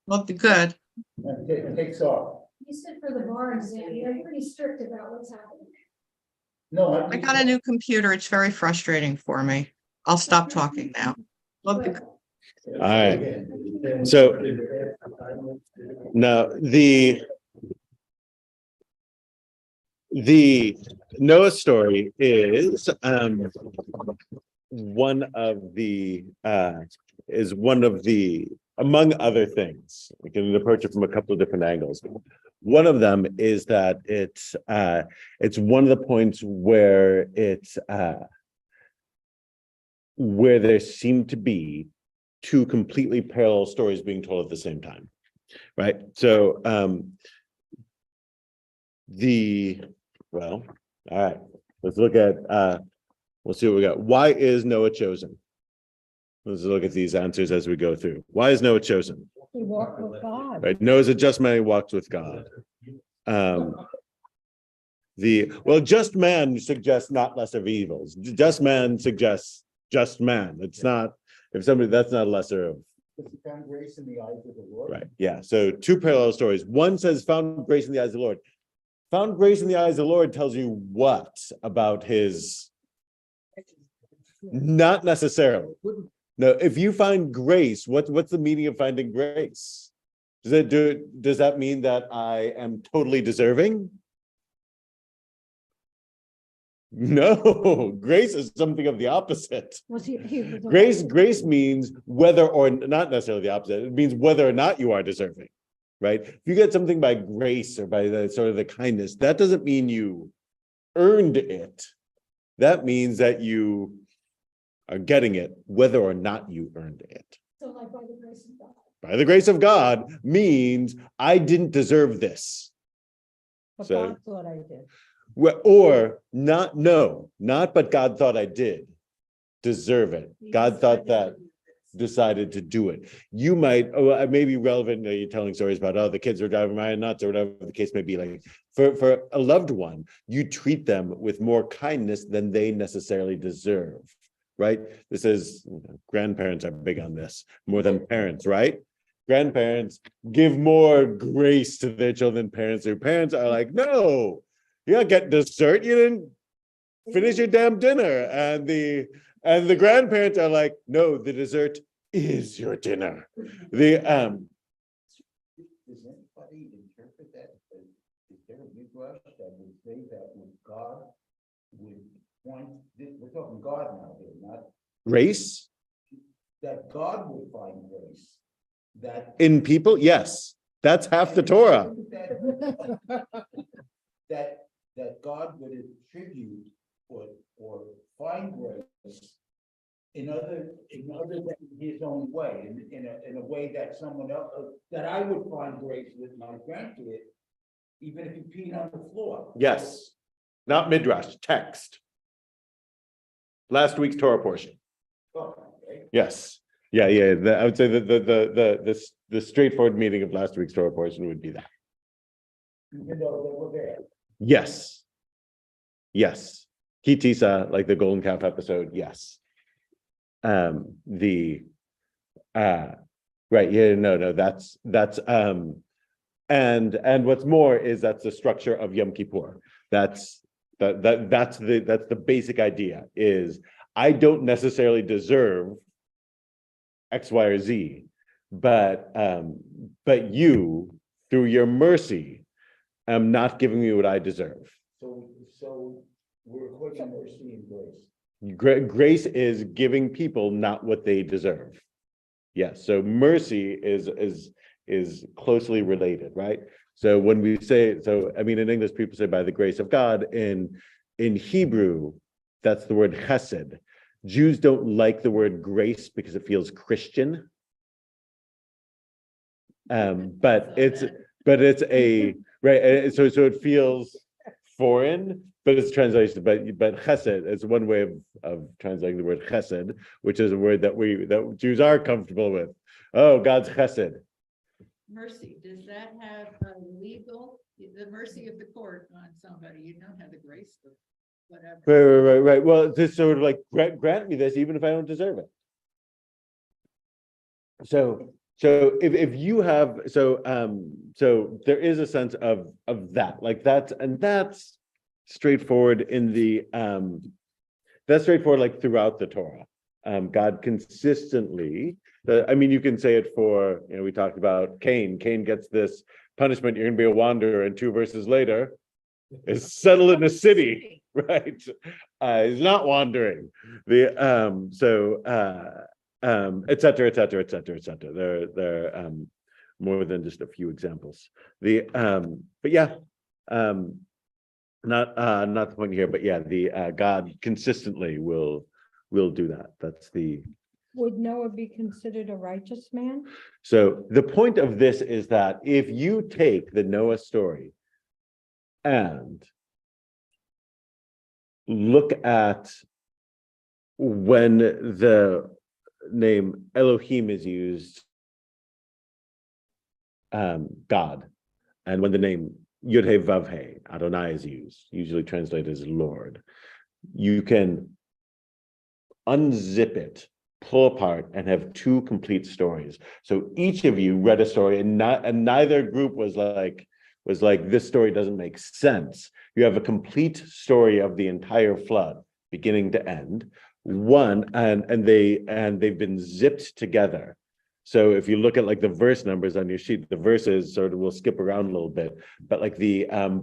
Well, good. It takes off. You said for the bar exam, they're pretty strict about what's happening. No, I got a new computer. It's very frustrating for me. I'll stop talking now. Well, But All right. So now the Noah story is one of the among other things. We can approach it from a couple of different angles. One of them is that it's one of the points where where there seem to be two completely parallel stories being told at the same time, right? So all right, let's look at we'll see what we got. Why is Noah chosen? Let's look at these answers as we go through. Why is Noah chosen? He walked with God. Right, Noah's a just man who walks with God. Just man suggests not lesser of evils. Just man suggests just man. It's not, if somebody, that's not a lesser of. found grace in the eyes of the Lord. Right, yeah, so two parallel stories. One says found grace in the eyes of the Lord. Found grace in the eyes of the Lord tells you what about his, not necessarily. No, if you find grace, what's the meaning of finding grace? Does that mean that I am totally deserving? No, grace is something of the opposite. Was he was Grace means whether or not necessarily the opposite. It means whether or not you are deserving, right? If you get something by grace or by the sort of the kindness, that doesn't mean you earned it. That means that you are getting it whether or not you earned it. so like by the grace of God. By the grace of God means I didn't deserve this. But So- God thought I did. Or not, no, not, but God thought I did deserve it. God thought that, decided to do it. You might, it may be relevant, you're telling stories about, the kids are driving my nuts or whatever the case may be. Like for a loved one, you treat them with more kindness than they necessarily deserve, right? This is, grandparents are big on this, more than parents, right? Grandparents give more grace to their children than parents do. Parents are like, no, you don't get dessert. You didn't finish your damn dinner. And the grandparents are like, no, the dessert is your dinner. Does anybody interpret that? Is there a midrash that would say that when God would point, we're talking God now here, not Grace that God would find grace. That in people? Yes. That's half the Torah. That God would attribute or find grace in other than his own way, in a way that someone else, that I would find grace with my grandkid, even if you peed on the floor. Yes. Not midrash, text. Last week's Torah portion. Oh, okay. Yes. Yeah. I would say that the straightforward meaning of last week's Torah portion would be that. Even though they were there. Yes. Kitisa, like the golden calf episode, yes. Right, yeah, no, that's and what's more is that's the structure of Yom Kippur. That's the basic idea is I don't necessarily deserve X, Y, or Z, but you, through your mercy, am not giving me what I deserve. So we're equating mercy and grace. Grace is giving people not what they deserve. Yes, so mercy is closely related, right? So when we say, so I mean in English people say by the grace of God. In Hebrew, that's the word chesed. Jews don't like the word grace because it feels Christian. But it's a right. So it feels foreign, but it's translation. But chesed is one way of translating the word chesed, which is a word that Jews are comfortable with. Oh, God's chesed. Mercy, does that have a legal, the mercy of the court on somebody? You don't have the grace of whatever. Right. Well, this sort of like grant me this, even if I don't deserve it. So So if you have, so there is a sense of that, like that's straightforward in the, that's straightforward, like throughout the Torah. God consistently, I mean, you can say it for, we talked about Cain. Cain gets this punishment, you're gonna be a wanderer, and 2 verses later is settled in a city, right? He's not wandering. Et cetera, et cetera, et cetera, et cetera. There are more than just a few examples. But yeah, not the point here, but yeah, the God consistently will do that. That's the. Would Noah be considered a righteous man? So the point of this is that if you take the Noah story and look at when the name Elohim is used, God, and when the name Yud-He Vav-He, Adonai, is used, usually translated as Lord, you can unzip it, pull apart, and have 2 complete stories. So each of you read a story, and neither group was like, this story doesn't make sense. You have a complete story of the entire flood, beginning to end. And they've been zipped together. So if you look at like the verse numbers on your sheet, the verses sort of will skip around a little bit, but like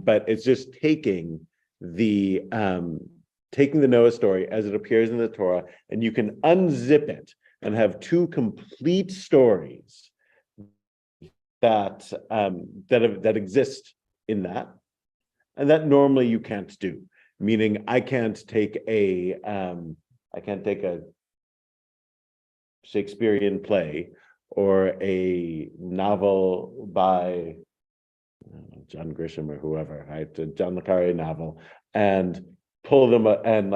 but it's just taking the Noah story as it appears in the Torah, and you can unzip it and have 2 complete stories that exist in that, and that normally you can't do. Meaning, I can't take a Shakespearean play or a novel by John Grisham or whoever, right? A John le Carre novel, and pull them and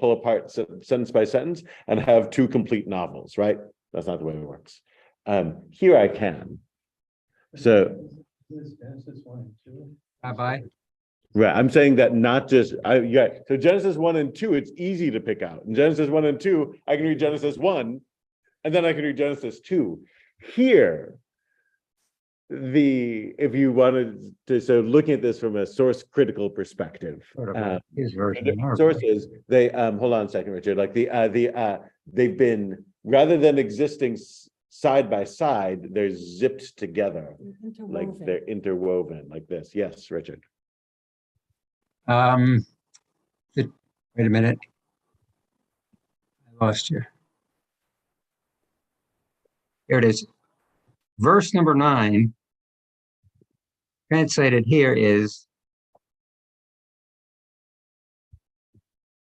pull apart sentence by sentence and have 2 complete novels, right? That's not the way it works. Here I can. So Genesis 1 and 2. Rabbi, right, I'm saying that not just so Genesis 1 and 2, it's easy to pick out. In Genesis 1 and 2, I can read Genesis 1, and then I can read Genesis 2. Here, if you wanted to, so looking at this from a source critical perspective, his version. sources, they hold on a second, Richard. Like they've been, rather than existing side by side, they're zipped together, like they're interwoven like this. Yes, Richard. Wait a minute. I lost you. Here it is. Verse number 9, translated here is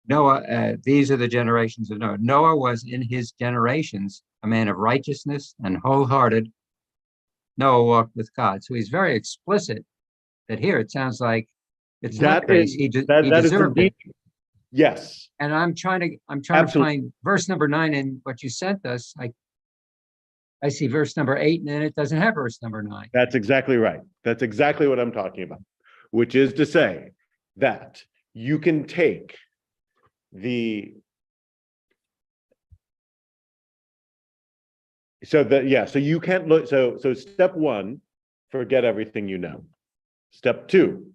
Noah, these are the generations of Noah. Noah was in his generations a man of righteousness and wholehearted. Noah walked with God. So he's very explicit that here it sounds like it's not grace. He deserved it. Yes. And I'm trying to find verse number 9 in what you sent us. I see verse number 8, and then it doesn't have verse number 9. That's exactly right. That's exactly what I'm talking about, which is to say that you can take so you can't look, so step 1, forget everything you know. Step 2,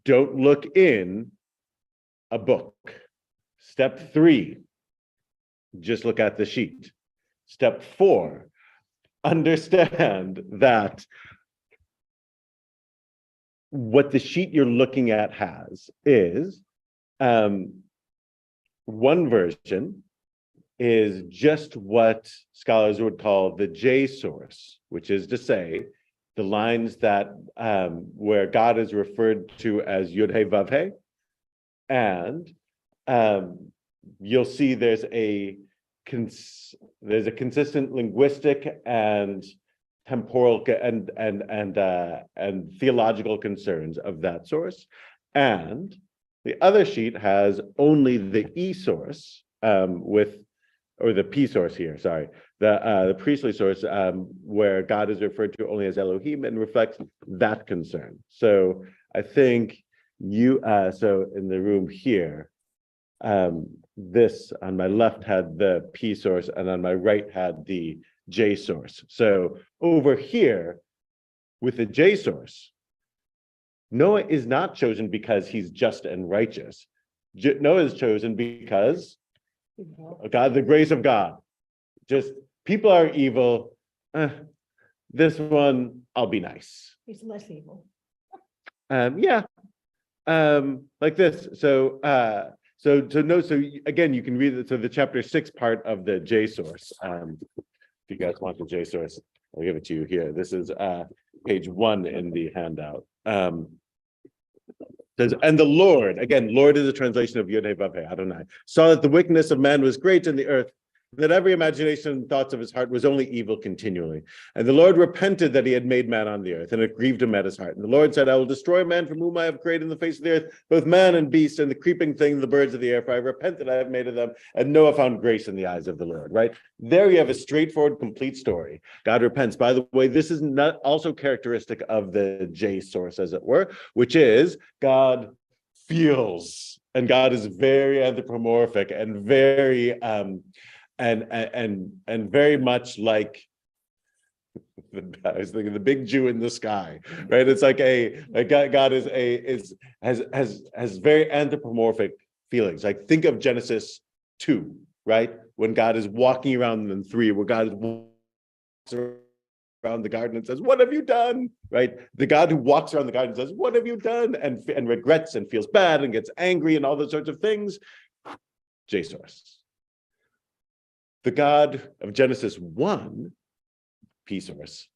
don't look in a book. Step 3, just look at the sheet. Step 4, understand that what the sheet you're looking at has is one version is just what scholars would call the J source, which is to say the lines that where God is referred to as Yud-He Vav-He, and you'll see there's a consistent linguistic and temporal and theological concerns of that source, and the other sheet has only the E source or the P source here, sorry, the priestly source, where God is referred to only as Elohim and reflects that concern. So I think so in the room here, this on my left had the P source, and on my right had the J source. So over here with the J source, Noah is not chosen because he's just and righteous. Noah is chosen because God, the grace of God. Just people are evil. This one, I'll be nice. He's less evil. Yeah. Like this. So again, you can read it. So the chapter 6 part of the J source. If you guys want the J source, I'll give it to you here. This is page 1 in the handout. Says, and the Lord, again, Lord is a translation of Yod Heh Vav Heh, Adonai, saw that the wickedness of man was great in the earth, that every imagination and thoughts of his heart was only evil continually. And the Lord repented that he had made man on the earth, and it grieved him at his heart. And the Lord said, I will destroy man from whom I have created in the face of the earth, both man and beast, and the creeping thing, the birds of the air, for I repent that I have made of them. And Noah found grace in the eyes of the Lord, right? There you have a straightforward, complete story. God repents. By the way, this is not also characteristic of the J source, as it were, which is God feels, and God is very anthropomorphic and very and very much like I was thinking the big Jew in the sky, right? It's like God has very anthropomorphic feelings. Like think of Genesis 2, right? When God is walking around in 3, where God walks around the garden and says, "What have you done?" Right? The God who walks around the garden says, "What have you done?" and regrets and feels bad and gets angry and all those sorts of things. J source. The God of Genesis 1, P source,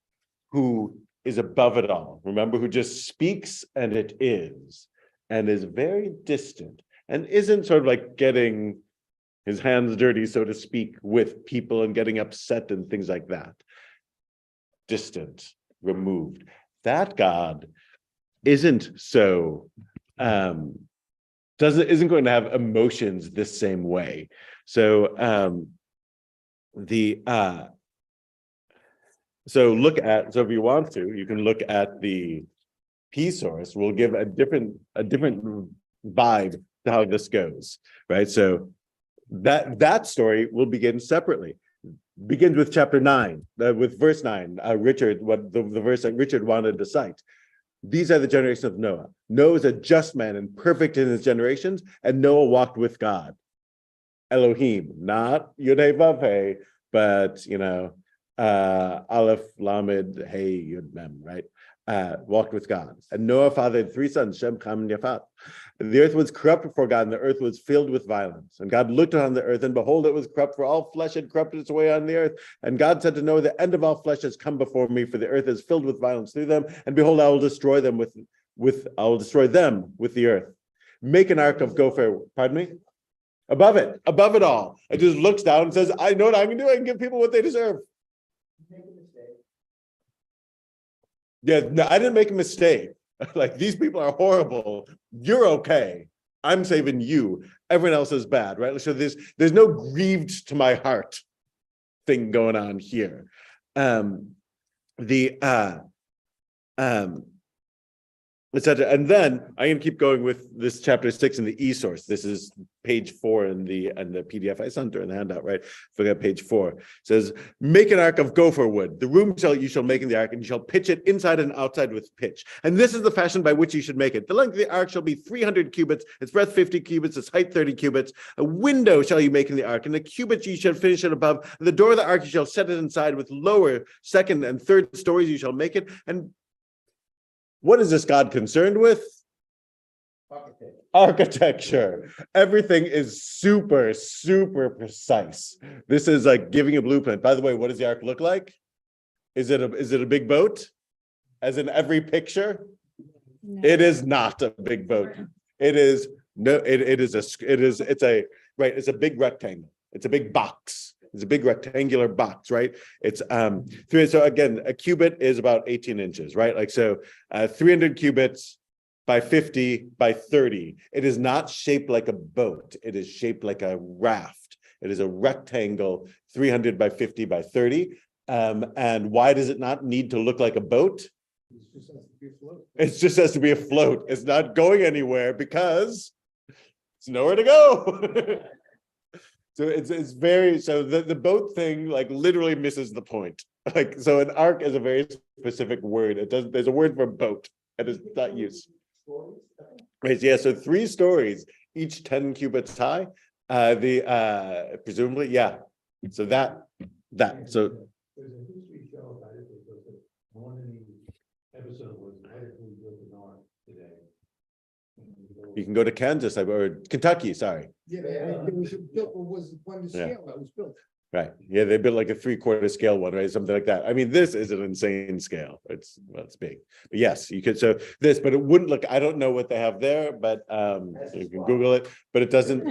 who is above it all. Remember, who just speaks and it is very distant and isn't sort of like getting his hands dirty, so to speak, with people and getting upset and things like that. Distant, removed. That God isn't so isn't going to have emotions this same way. So so if you want to, you can look at the P source. We'll give a different vibe to how this goes, right? So that story will begin separately. Begins with chapter 9, with verse 9. Richard, what the verse that Richard wanted to cite. These are the generations of Noah. Noah is a just man and perfect in his generations, and Noah walked with God. Elohim, not Yud Heh Vav Heh, but Aleph Lamed Hey Yud Mem, right? Walked with God. And Noah fathered 3 sons, Shem, Ham, and Yafat. The earth was corrupt before God, and the earth was filled with violence. And God looked on the earth, and behold, it was corrupt, for all flesh had corrupted its way on the earth. And God said to Noah, the end of all flesh has come before me, for the earth is filled with violence through them. And behold, I will destroy them with the earth. Make an ark of gopher, pardon me? Above it all. It just looks down and says, I know what I'm going to do. I can give people what they deserve. Yeah, no, I didn't make a mistake. Like, these people are horrible. You're okay. I'm saving you. Everyone else is bad, right? So there's no grieved to my heart thing going on here. Etc. And then I'm going to keep going with this chapter 6 in the e-source. This is page 4 in the PDF I sent her in the handout, right? Forget page 4. It says, make an ark of gopher wood. The room you shall make in the ark, and you shall pitch it inside and outside with pitch. And this is the fashion by which you should make it. The length of the ark shall be 300 cubits, its breadth 50 cubits, its height 30 cubits. A window shall you make in the ark, and the cubits you shall finish it above. And the door of the ark you shall set it inside, with lower, second, and third stories you shall make it. And what is this God concerned with? Architecture. Everything is super, super precise. This is like giving a blueprint. By the way, what does the ark look like? Is it a big boat? As in every picture? No. It is not a big boat. It's a big rectangle. It's a big box. It's a big rectangular box, right? It's so again, a cubit is about 18 inches, right? Like, so 300 cubits by 50 by 30. It is not shaped like a boat. It is shaped like a raft. It is a rectangle, 300 by 50 by 30. And why does it not need to look like a boat? It just has to be afloat. It's not going anywhere because it's nowhere to go. So it's very, so the boat thing like literally misses the point. Like, so an ark is a very specific word. It doesn't, there's a word for boat and it's not used. Right, yeah, so 3 stories, each 10 cubits high. Presumably, yeah. So that, so There's a history show about it, because one of the episode was, why did we build an ark today? you can go to Kansas or Kentucky, sorry. Yeah, it was built, was when the Yeah. scale that was built. Right, yeah, they built like a 3/4 scale one, right, something like that. I mean, this is an insane scale. It's, well, it's big. But yes, you could, so this, but it wouldn't look, I don't know what they have there, but you can Google it, but it doesn't,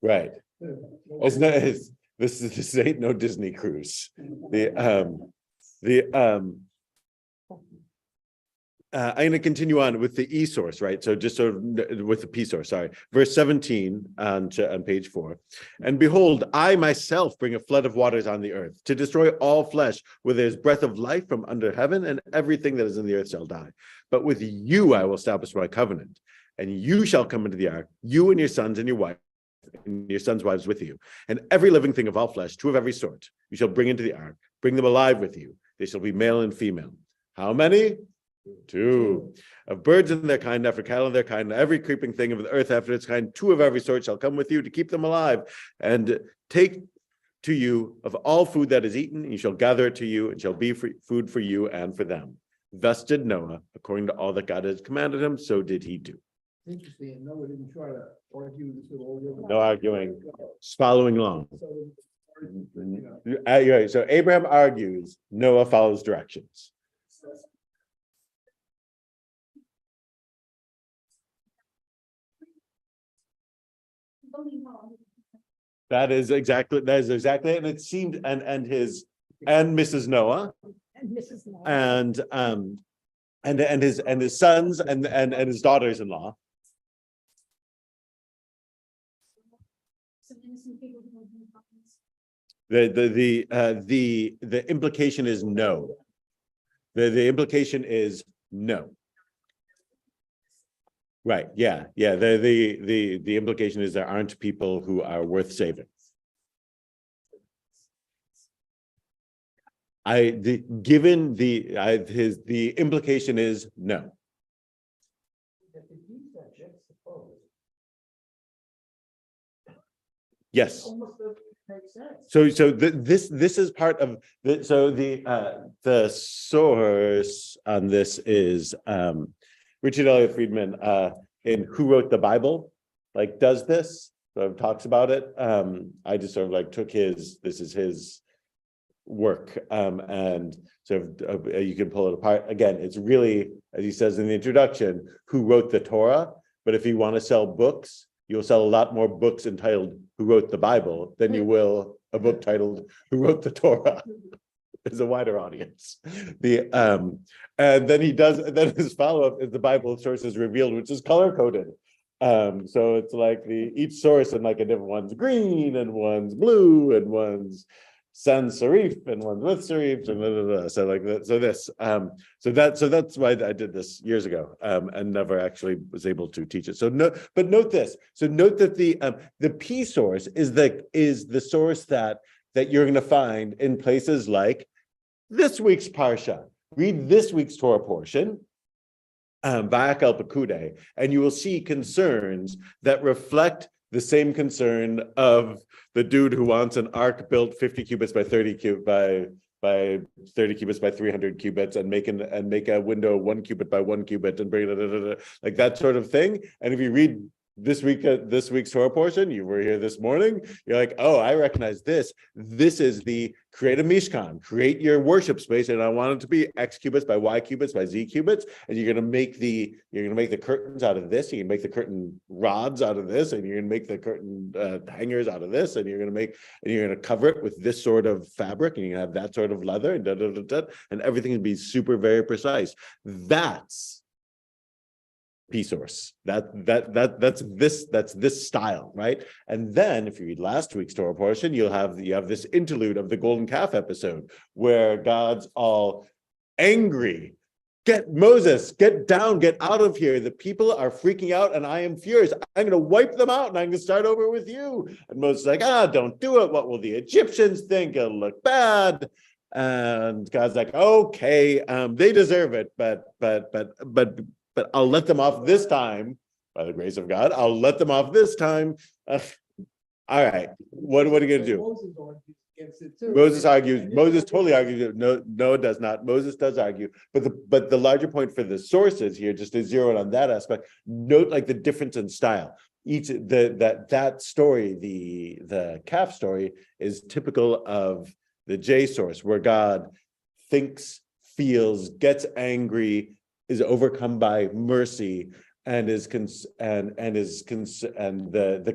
right. It's not, this ain't no Disney cruise. I'm going to continue on with the E source, right? So just sort of with the P source, sorry. Verse 17 on page 4. And behold, I myself bring a flood of waters on the earth to destroy all flesh, where there's breath of life from under heaven, and everything that is in the earth shall die. But with you I will establish my covenant, and you shall come into the ark, you and your sons and your wife, and your sons' wives with you, and every living thing of all flesh, 2 of every sort, you shall bring into the ark, bring them alive with you. They shall be male and female. How many? 2 of birds in their kind, after cattle in their kind, every creeping thing of the earth after its kind, 2 of every sort shall come with you to keep them alive. And take to you of all food that is eaten, you shall gather it to you, and shall be food for you and for them. Thus did Noah, according to all that God has commanded him, so did he do. Interesting, and Noah didn't try to argue this with all. No arguing, just following along. Right, so Abraham argues, Noah follows directions. That is exactly it. And it seemed, and Mrs. Noah And Mrs. Law. and his sons and his daughters-in-law. Some innocent people who don't have problems. The implication is no. The implication is no. Right, yeah. The implication is there aren't people who are worth saving. The implication is no. Yes. So this is part of the source on this is Richard Elliott Friedman in Who Wrote the Bible, like does this, sort of talks about it. I just sort of like took this is his work, and sort of you can pull it apart. Again, it's really, as he says in the introduction, who wrote the Torah, but if you want to sell books, you'll sell a lot more books entitled Who Wrote the Bible than you will a book titled Who Wrote the Torah. There's a wider audience. And then his follow-up is the Bible sources revealed, which is color-coded. So it's like each source and like a different one's green and one's blue and one's sans serif and one's with serif and blah, blah, blah. So like that. So that's why I did this years ago and never actually was able to teach it. So but note this. So note that the P source is the source that you're going to find in places like this week's Parsha. Read this week's Torah portion, Va'ak El Pekude, and you will see concerns that reflect the same concern of the dude who wants an ark built 50 cubits by 30 by 30 cubits by 300 cubits and make a window 1 cubit by 1 cubit and bring it like that sort of thing. And if you read this week's Torah portion, you were here this morning, you're like, oh, I recognize this. This is the create a Mishkan, create your worship space, and I want it to be X cubits by Y cubits by Z cubits, and you're gonna make the curtains out of this, you can make the curtain rods out of this, and you're gonna make the curtain hangers out of this, and you're gonna cover it with this sort of fabric, and you have that sort of leather, and and everything would be super very precise. That's P source. That's this style, right? And then if you read last week's Torah portion, you have this interlude of the golden calf episode where God's all angry get Moses, get down, get out of here. The people are freaking out and I am furious. I'm going to wipe them out and I'm going to start over with you. And Moses is like, don't do it. What will the Egyptians think? It'll look bad. And God's like, okay, they deserve it, but I'll let them off this time by the grace of God. I'll let them off this time. All right, what are you going to do? Moses argues. Moses totally argues. No, it does not. Moses does argue, but the larger point for the sources here, just to zero in on that aspect, note like the difference in style. That story, the calf story, is typical of the J source, where God thinks, feels, gets angry, is overcome by mercy, and the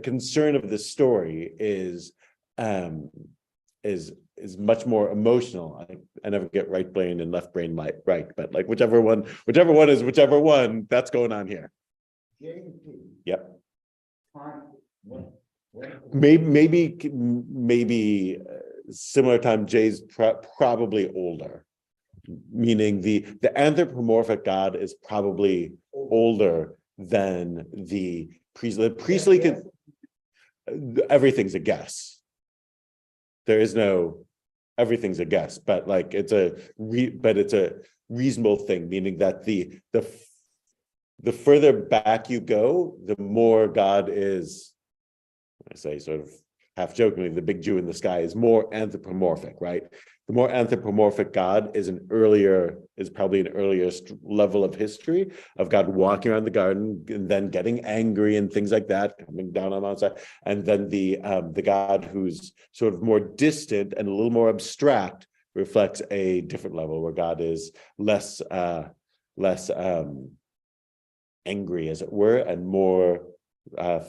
concern of the story is much more emotional. I never get right brain and left brain right, but like whichever one is whichever one, that's going on here. Yep. Maybe similar time. Jay's probably older, meaning the anthropomorphic God is probably older than the priestly. Priestly can, everything's a guess. There is no, everything's a guess, but like it's a reasonable thing, meaning that the further back you go, the more God is, I say sort of half jokingly, the big Jew in the sky is more anthropomorphic, right? The more anthropomorphic God is probably an earlier level of history of God walking around the garden and then getting angry and things like that, coming down on Mount Sinai, and then the God who's sort of more distant and a little more abstract reflects a different level where God is less angry, as it were, and more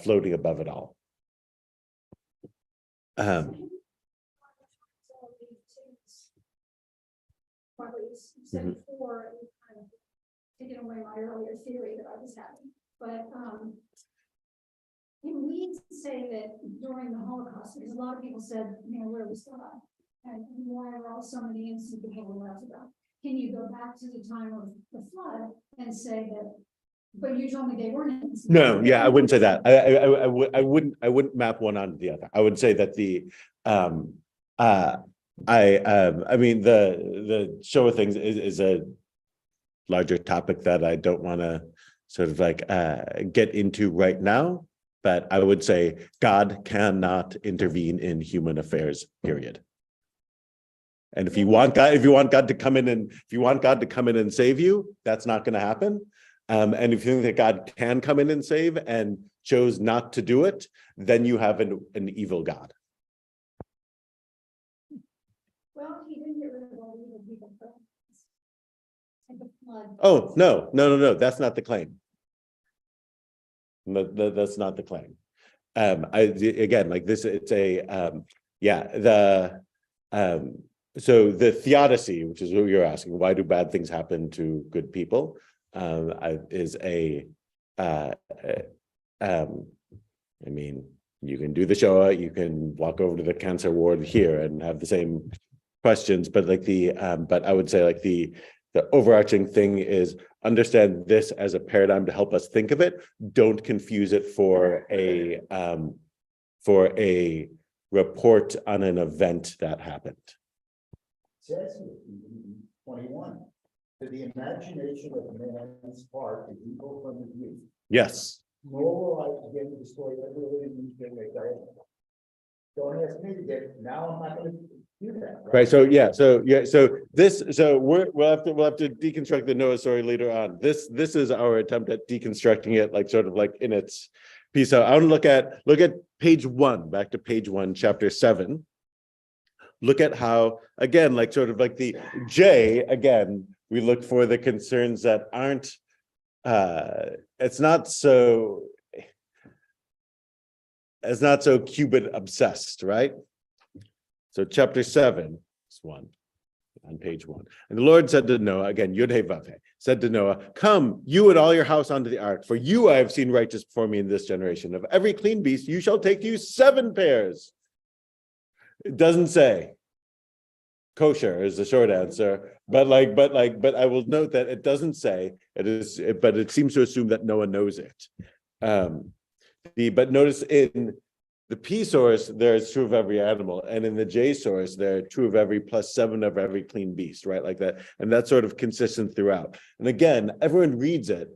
floating above it all. Said before, kind of taking away my earlier theory that I was having, but can we say that during the Holocaust, because a lot of people said, where was God? And why are all so many instances of Holocaust about? Can you go back to the time of the flood and say that? But you told me they weren't. No, yeah, I wouldn't say that. I wouldn't map one onto the other. I would say that I mean the show of things is a larger topic that I don't want to sort of like get into right now, but I would say God cannot intervene in human affairs, period. And if you want God to come in and save you, that's not going to happen. And if you think that God can come in and save and chose not to do it, then you have an evil God. Well, he didn't get rid of all evil people. And the flood. Oh, no. That's not the claim. No, that's not the claim. Again, like this, it's so the theodicy, which is what you're asking, why do bad things happen to good people? Is I mean, you can do the Shoah, you can walk over to the cancer ward here and have the same questions, but like but I would say like the overarching thing is understand this as a paradigm to help us think of it. Don't confuse it for a report on an event that happened. Says in 21, to the imagination of man's heart is evil from his youth. Yes. Nor will I begin to destroy every living thing. Don't ask me to get. Now I'm not going to do that. Right. So we'll have to deconstruct the Noah story later on. This is our attempt at deconstructing it, like sort of like in its piece. So I want to look at page 1, back to page 1, chapter 7. Look at how, again, like sort of like the J, again, we look for the concerns that aren't, it's not so Cuban obsessed, right? So chapter 7, this one, on page 1. And the Lord said to Noah, again, Yud-Heh-Vav-Heh, said to Noah, come, you and all your house onto the ark, for you I have seen righteous before me in this generation. Of every clean beast, you shall take you 7 pairs. It doesn't say. kosher is the short answer, but I will note that it doesn't say it is, but it seems to assume that Noah knows it. But notice in the P source, there's true of every animal, and in the J source, there are true of every plus 7 of every clean beast, right? Like that, and that's sort of consistent throughout. And again, everyone reads it,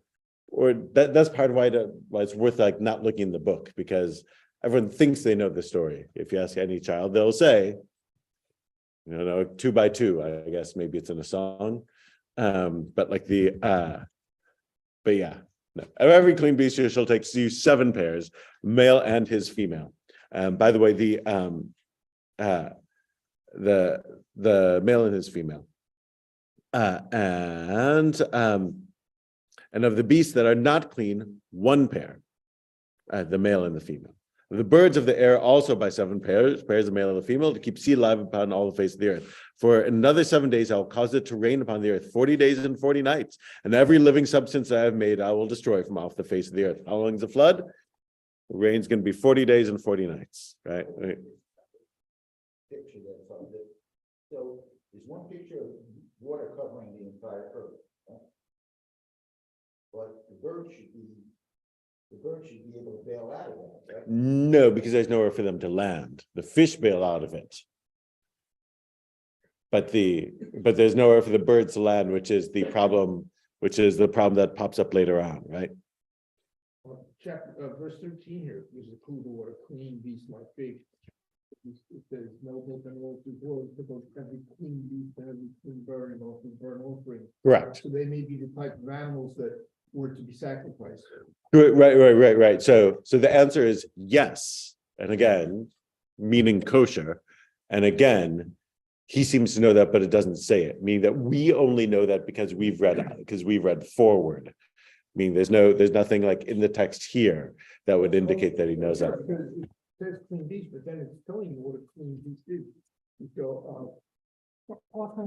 or that's part of why it's worth like not looking in the book, because everyone thinks they know the story. If you ask any child, they'll say, 2 by 2. I guess maybe it's in a song, but like but yeah. No. Every clean beast you shall take you 7 pairs, male and his female. By the way, the male and his female, and of the beasts that are not clean, 1 pair, the male and the female. The birds of the air also by 7 pairs of male and the female, to keep seed alive upon all the face of the earth. For another 7 days I will cause it to rain upon the earth 40 days and 40 nights, and every living substance I have made I will destroy from off the face of the earth. How long is the flood? The rain's going to be 40 days and 40 nights, right? Picture that's on it. So there's one picture of water covering the entire earth. Right? But the bird should be able to bail out of that, right? No, because there's nowhere for them to land. The fish bail out of it. But there's nowhere for the birds to land, which is the problem that pops up later on, right? Chapter, verse 13 here, there's a clue to what a clean beast might be. It says, no hope and all before, because every clean beast and every clean bird and also burnt offering. Correct. So they may be the type of animals that were to be sacrificed. Right. So the answer is yes. And again, meaning kosher. And again, he seems to know that, but it doesn't say it, meaning that we only know that because we've read forward. Meaning there's nothing like in the text here that would indicate that he knows that. Because it says clean beast, but then it's telling you what a clean beast is. So,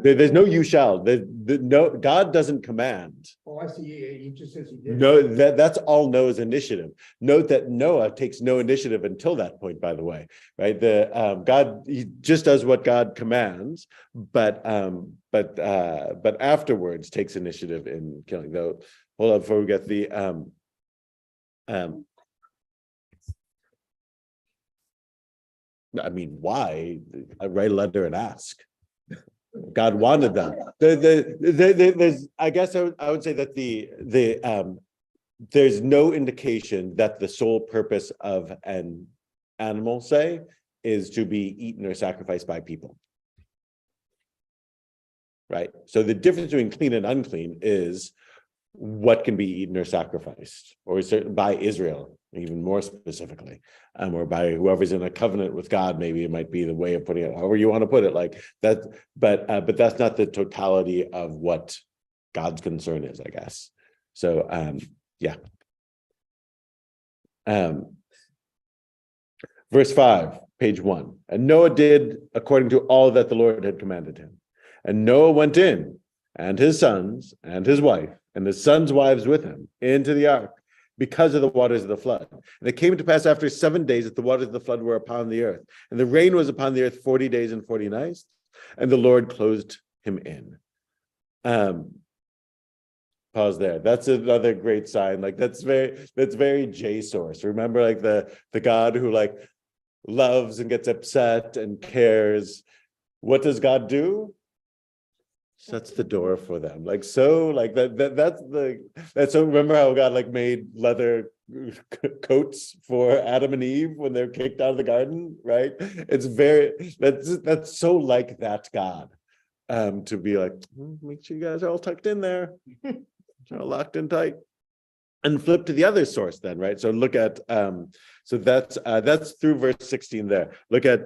There's no you shall. No, God doesn't command. oh, I see. Yeah, he just says he did. No, that's all Noah's initiative. Note that Noah takes no initiative until that point, by the way, right? God, he just does what God commands, but afterwards takes initiative in killing. Though, hold on before we get the I mean, why? I write a letter and ask. God wanted them. There's, I guess I would say that there's no indication that the sole purpose of an animal, say, is to be eaten or sacrificed by people. Right? So the difference between clean and unclean is what can be eaten or sacrificed, or by Israel, even more specifically, or by whoever's in a covenant with God. Maybe it might be the way of putting it, however you want to put it, like that. But that's not the totality of what God's concern is, I guess. So, yeah. Verse 5, page 1. And Noah did according to all that the Lord had commanded him. And Noah went in, and his sons, and his wife, and his sons' wives with him, into the ark, because of the waters of the flood. And it came to pass after 7 days that the waters of the flood were upon the earth. And the rain was upon the earth 40 days and 40 nights, and the Lord closed him in. Pause there. That's another great sign. Like that's very J source. Remember, like the God who like loves and gets upset and cares. What does God do? Shuts the door for them. Like so, like that's so. Remember how God like made leather coats for Adam and Eve when they're kicked out of the garden, right? It's that's so like that God, to be like, make sure you guys are all tucked in there, all locked in tight. And flip to the other source then, right? So look at so that's through verse 16 there. Look at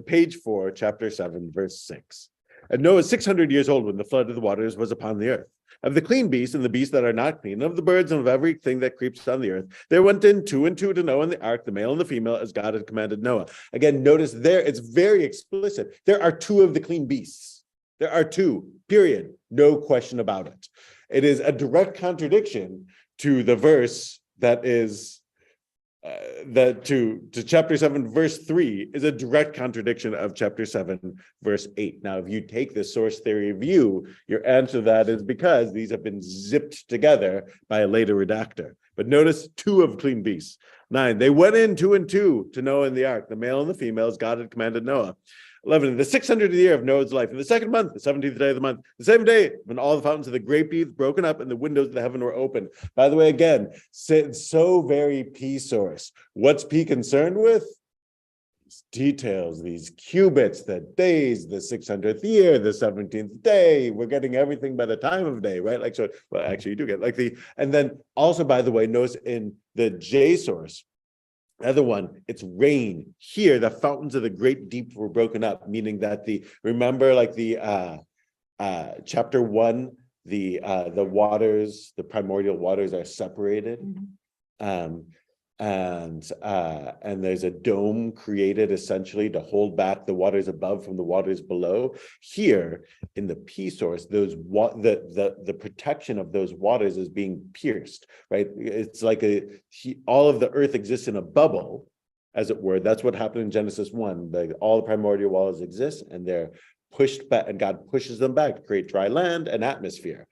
page 4, chapter 7, verse 6. And Noah was 600 years old when the flood of the waters was upon the earth. Of the clean beasts and the beasts that are not clean, of the birds and of everything that creeps on the earth, there went in 2 and 2 to Noah in the ark, the male and the female, as God had commanded Noah. Again, notice there, it's very explicit. There are 2 of the clean beasts. There are 2, period. No question about it. It is a direct contradiction to the verse that is that to chapter 7 verse 3 is a direct contradiction of chapter 7 verse 8. Now if you take the source theory view, your answer to that is because these have been zipped together by a later redactor. But notice 2 of clean beasts. 9, they went in 2 and 2 to Noah and the ark, the male and the females God had commanded Noah. 11, in the 600th year of Noah's life, in the 2nd month, the 17th day of the month, the same day when all the fountains of the great deep broken up and the windows of the heaven were opened. By the way, again, so very P source. What's P concerned with? These details, these cubits, the days, the 600th year, the 17th day. We're getting everything by the time of day, right? Like, so, well, actually you do get like and then also, by the way, notice in the J source, other one, it's rain. Here, the fountains of the great deep were broken up, meaning that remember like the chapter 1, the waters, the primordial waters are separated. And there's a dome created essentially to hold back the waters above from the waters below. Here in the P source, the protection of those waters is being pierced, right? It's like all of the earth exists in a bubble, as it were. That's what happened in Genesis 1. All the primordial waters exist and they're pushed back, and God pushes them back to create dry land and atmosphere.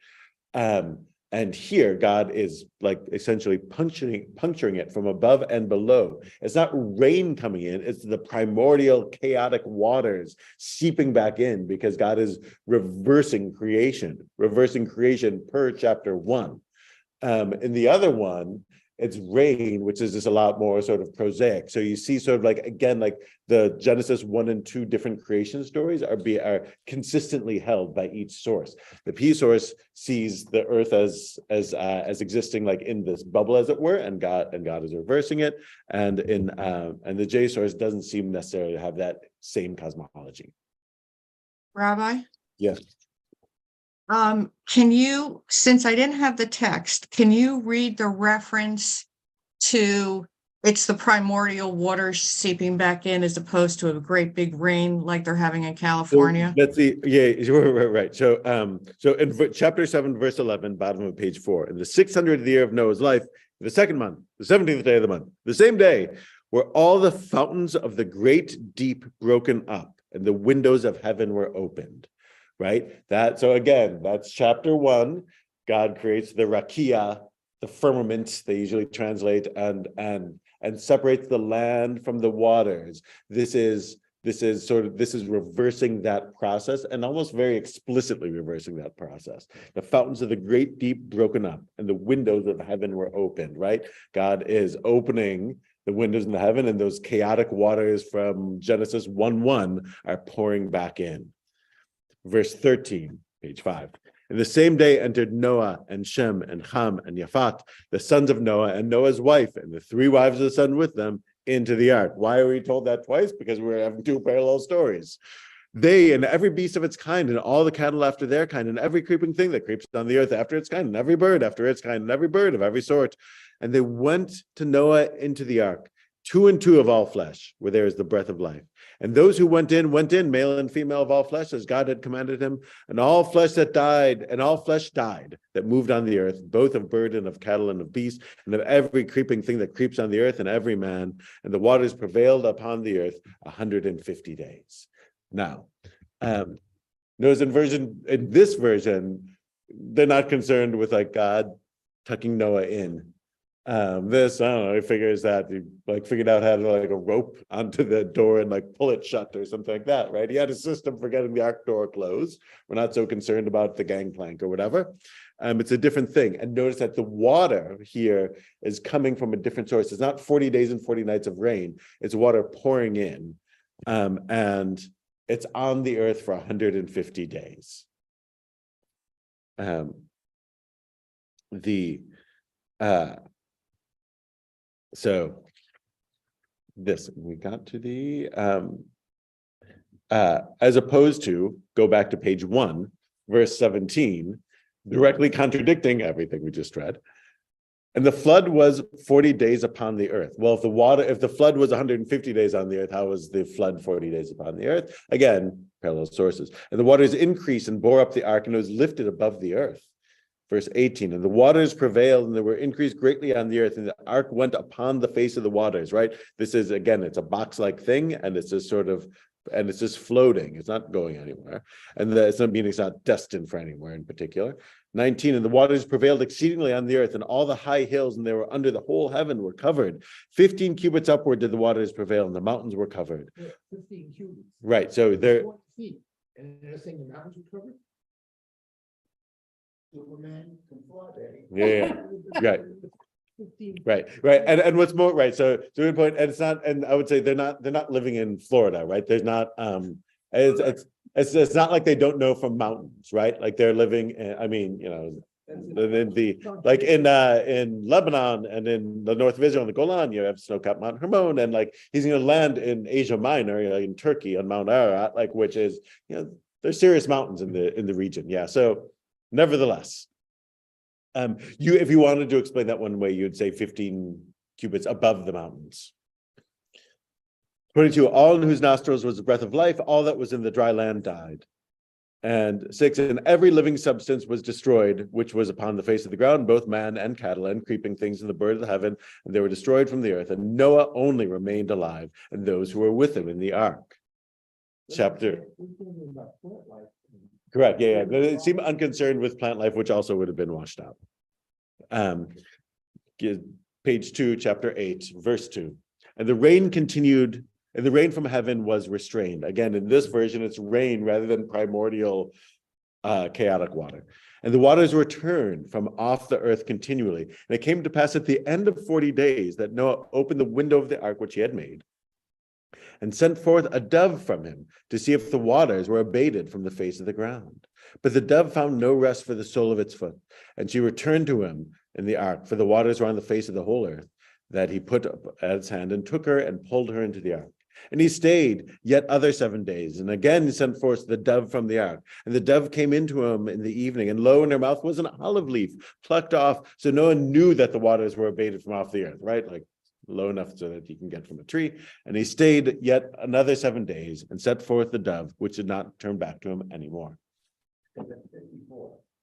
And here God is like essentially puncturing it from above and below. It's not rain coming in, it's the primordial chaotic waters seeping back in, because God is reversing creation per chapter 1. In the other one, it's rain, which is just a lot more sort of prosaic. So you see sort of like, again, like the Genesis 1 and 2 different creation stories are consistently held by each source. The P source sees the earth as existing like in this bubble, as it were, and God is reversing it. And the J source doesn't seem necessarily to have that same cosmology. Rabbi? Yes. Can you, since I didn't have the text, can you read the reference to it's the primordial waters seeping back in as opposed to a great big rain like they're having in California? So right. So in chapter 7, verse 11, bottom of page 4, in the 600th year of Noah's life, in the 2nd month, the 17th day of the month, the same day, were all the fountains of the great deep broken up, and the windows of heaven were opened. Right? So again, that's chapter 1. God creates the rakia, the firmament, they usually translate, and separates the land from the waters. This is reversing that process, and almost very explicitly reversing that process. The fountains of the great deep broken up, and the windows of heaven were opened, right? God is opening the windows in the heaven, and those chaotic waters from Genesis 1:1 are pouring back in. Verse 13, page 5. In the same day entered Noah and Shem and Ham and Yafat, the sons of Noah, and Noah's wife, and the 3 wives of the son with them, into the ark. Why are we told that twice? Because we're having 2 parallel stories. They and every beast of its kind, and all the cattle after their kind, and every creeping thing that creeps on the earth after its kind, and every bird after its kind, and every bird of every sort. And they went to Noah into the ark, 2 and 2 of all flesh, where there is the breath of life. And those who went in, male and female of all flesh, as God had commanded him. And all flesh died that moved on the earth, both of bird and of cattle and of beast, and of every creeping thing that creeps on the earth, and every man. And the waters prevailed upon the earth 150 days. Now, notice in this version, they're not concerned with like God tucking Noah in. I don't know, he figures that he figured out how to like a rope onto the door and like pull it shut or something like that, right? He had a system for getting the ark door closed. We're not so concerned about the gangplank or whatever. It's a different thing. And notice that the water here is coming from a different source. It's not 40 days and 40 nights of rain. It's water pouring in. And it's on the earth for 150 days. So this, we got to the, as opposed to, go back to page 1, verse 17, directly contradicting everything we just read. And the flood was 40 days upon the earth. Well, if the flood was 150 days on the earth, how was the flood 40 days upon the earth? Again, parallel sources. And the waters increased and bore up the ark, and it was lifted above the earth. Verse 18, and the waters prevailed and they were increased greatly on the earth, and the ark went upon the face of the waters, right? This is, again, it's a box-like thing, and it's just sort of, and it's just floating. It's not going anywhere. And it's not meaning it's not destined for anywhere in particular. 19, and the waters prevailed exceedingly on the earth, and all the high hills, and they were under the whole heaven were covered. 15 cubits upward did the waters prevail, and the mountains were covered. 15 cubits. Right, so they're, 40 feet. And they're saying the mountains were covered? Superman can fly, Daddy. yeah, right. 15. Right. And what's more, right. So good point. And it's not, and I would say they're not living in Florida, right? There's not, it's not like they don't know from mountains, right? Like they're living in, I mean, you know, like in Lebanon and in the north of Israel, on the Golan, you have snow-capped Mount Hermon, and like he's going to land in Asia Minor, you know, in Turkey on Mount Ararat, like, which is, you know, there's serious mountains in the region. Yeah. So nevertheless, if you wanted to explain that one way, you'd say 15 cubits above the mountains. 22, all in whose nostrils was the breath of life, all that was in the dry land died. And 6, and every living substance was destroyed, which was upon the face of the ground, both man and cattle and creeping things and the bird of the heaven, and they were destroyed from the earth. And Noah only remained alive, and those who were with him in the ark. Chapter. Correct. Yeah. They seem unconcerned with plant life, which also would have been washed out. Page 2, chapter 8, verse 2. And the rain continued, and the rain from heaven was restrained. Again, in this version, it's rain rather than primordial chaotic water. And the waters were turned from off the earth continually. And it came to pass at the end of 40 days that Noah opened the window of the ark which he had made, and sent forth a dove from him to see if the waters were abated from the face of the ground. But the dove found no rest for the sole of its foot, and she returned to him in the ark, for the waters were on the face of the whole earth, that he put up at his hand, and took her and pulled her into the ark. And he stayed yet other 7 days, and again he sent forth the dove from the ark. And the dove came into him in the evening, and lo, in her mouth was an olive leaf plucked off. So Noah knew that the waters were abated from off the earth, right? Like low enough so that he can get from a tree. And he stayed yet another 7 days and set forth the dove, which did not turn back to him anymore.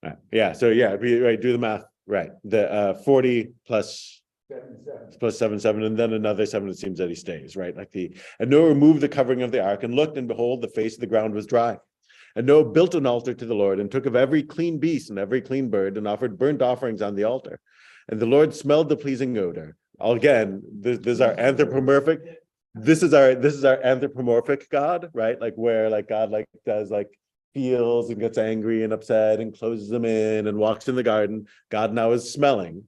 Right. Yeah. So yeah, right. Do the math. Right. The 40 plus 7, and then another 7. It seems that he stays, right? Like and Noah removed the covering of the ark and looked, and behold, the face of the ground was dry. And Noah built an altar to the Lord, and took of every clean beast and every clean bird, and offered burnt offerings on the altar. And the Lord smelled the pleasing odor. Again, this is our anthropomorphic. This is our anthropomorphic God, right? Like where like God like does like feels and gets angry and upset and closes them in and walks in the garden. God now is smelling.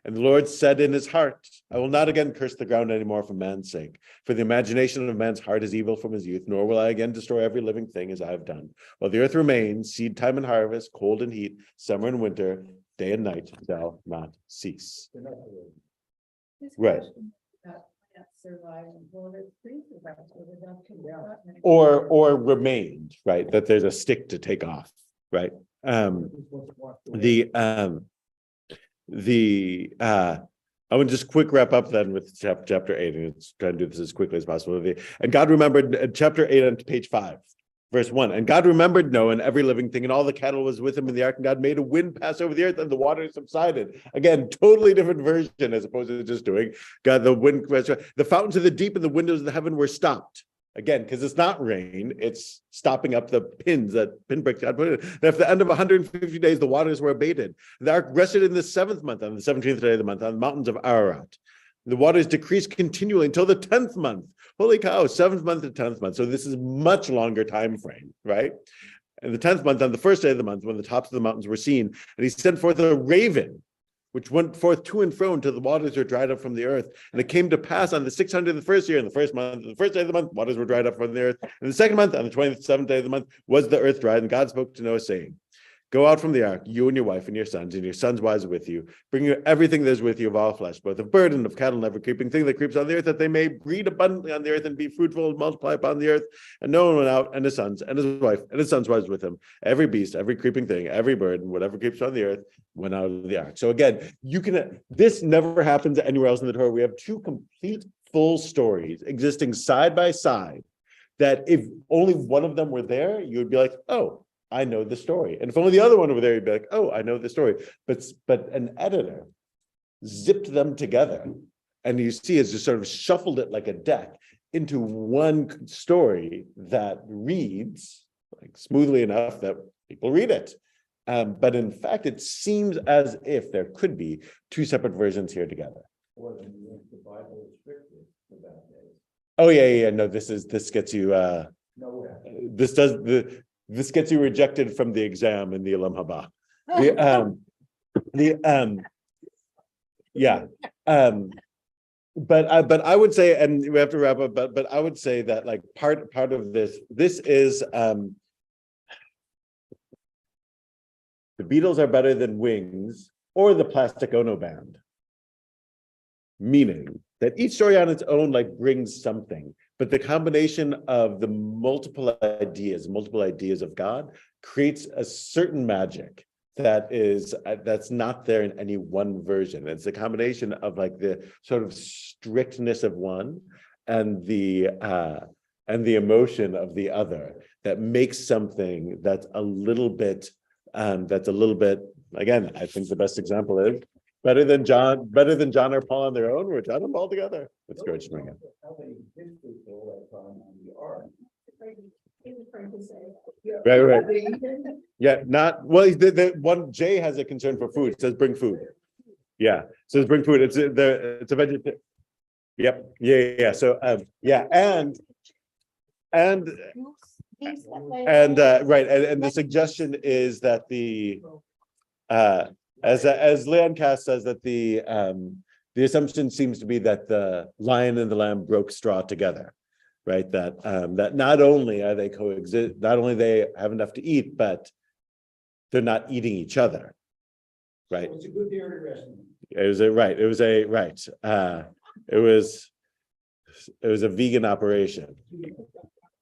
And the Lord said in his heart, I will not again curse the ground anymore for man's sake, for the imagination of man's heart is evil from his youth, nor will I again destroy every living thing as I have done. While the earth remains, seed time and harvest, cold and heat, summer and winter, day and night shall not cease. Right. Or remained, right? That there's a stick to take off, right? I want to just quick wrap up then with chapter 8, and it's trying to do this as quickly as possible. And God remembered chapter 8 on page 5. Verse 1, and God remembered Noah and every living thing, and all the cattle was with him in the ark, and God made a wind pass over the earth, and the waters subsided. Again, totally different version as opposed to just doing God, the wind, the fountains of the deep and the windows of the heaven were stopped. Again, because it's not rain, it's stopping up the pinpricks God put in. And at the end of 150 days, the waters were abated. The ark rested in the 7th month, on the 17th day of the month, on the mountains of Ararat. The waters decreased continually until the 10th month. Holy cow, 7th month to 10th month. So this is much longer time frame, right? And the 10th month, on the 1st day of the month, when the tops of the mountains were seen, and he sent forth a raven, which went forth to and fro until the waters were dried up from the earth. And it came to pass on the 601st year, in the 1st month, the 1st day of the month, waters were dried up from the earth. And the 2nd month, on the 27th day of the month, was the earth dried. And God spoke to Noah, saying, go out from the ark, you and your sons' wives with you. Bring you everything that is with you of all flesh, both of bird and of cattle and every creeping thing that creeps on the earth, that they may breed abundantly on the earth and be fruitful and multiply upon the earth. And Noah went out, and his sons and his wife and his sons' wives with him. Every beast, every creeping thing, every bird, and whatever creeps on the earth went out of the ark. So again, this never happens anywhere else in the Torah. We have 2 complete full stories existing side by side, that if only one of them were there, you would be like, oh, I know the story. And if only the other one over there, you'd be like, oh, I know the story. But an editor zipped them together. And you see it's just sort of shuffled it like a deck into one story that reads like smoothly enough that people read it. But in fact, it seems as if there could be two separate versions here together. Or the Bible is strictly for that day. Oh yeah. No, this gets you Nowhere. this gets you rejected from the exam in the Olam Haba. Yeah. But I would say, and we have to wrap up, but I would say that like part of this is the Beatles are better than Wings or the Plastic Ono Band. Meaning that each story on its own like brings something, but the combination of the multiple ideas of God creates a certain magic that's not there in any one version. It's a combination of like the sort of strictness of one and the emotion of the other that makes something that's a little bit again, I think the best example is better than John or Paul on their own, or John and Paul together. Let's go, just bring it. Right. Yeah, not well. The one Jay has a concern for food. It says bring food. Yeah, says bring food. It's a vegetarian. Yep. Yeah. So yeah, and right, and the suggestion is that the as Leon Cass says that the assumption seems to be that the lion and the lamb broke straw together. Right, that not only are they coexist, not only they have enough to eat, but they're not eating each other. Right. It's a good dairy restaurant. It was a right. It was a right. It was a vegan operation.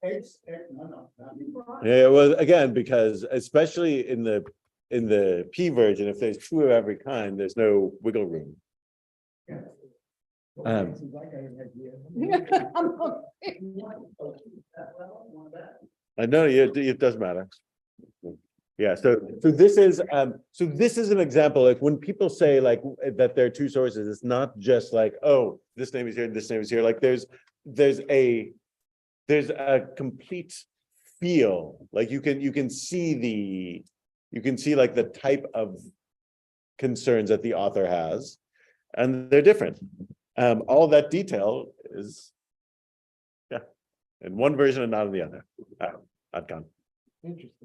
Eggs, no, not me. Yeah, it was again because especially in the P version, if there's two of every kind, there's no wiggle room. I know it does matter. Yeah, so this is an example. Like when people say like that there are two sources, it's not just like, oh, this name is here, this name is here. Like there's a complete feel. Like you can see like the type of concerns that the author has, and they're different. All that detail is, in one version and not in the other. I've gone. Interesting.